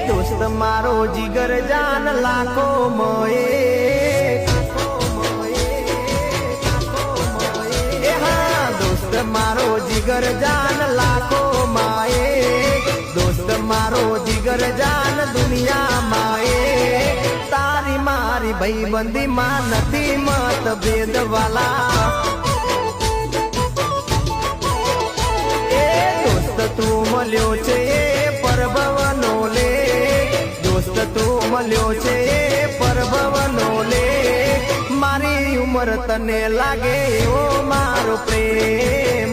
દોસ્ત મારો જીગર જાન લાખો મોએ દોસ્ત મારો જીગર જાન લાખો માએ દોસ્ત મારો જીગર જાન દુનિયા માએ તારી મારી ભાઈબંધી માં નથી મતભેદ વાલા એ દોસ્ત તું મળ્યો છે પરભવનો લે દોસ્ત તું મળ્યો છે પરભવનો લે મારી ઉંમર તને લાગે એવો મારો પ્રેમ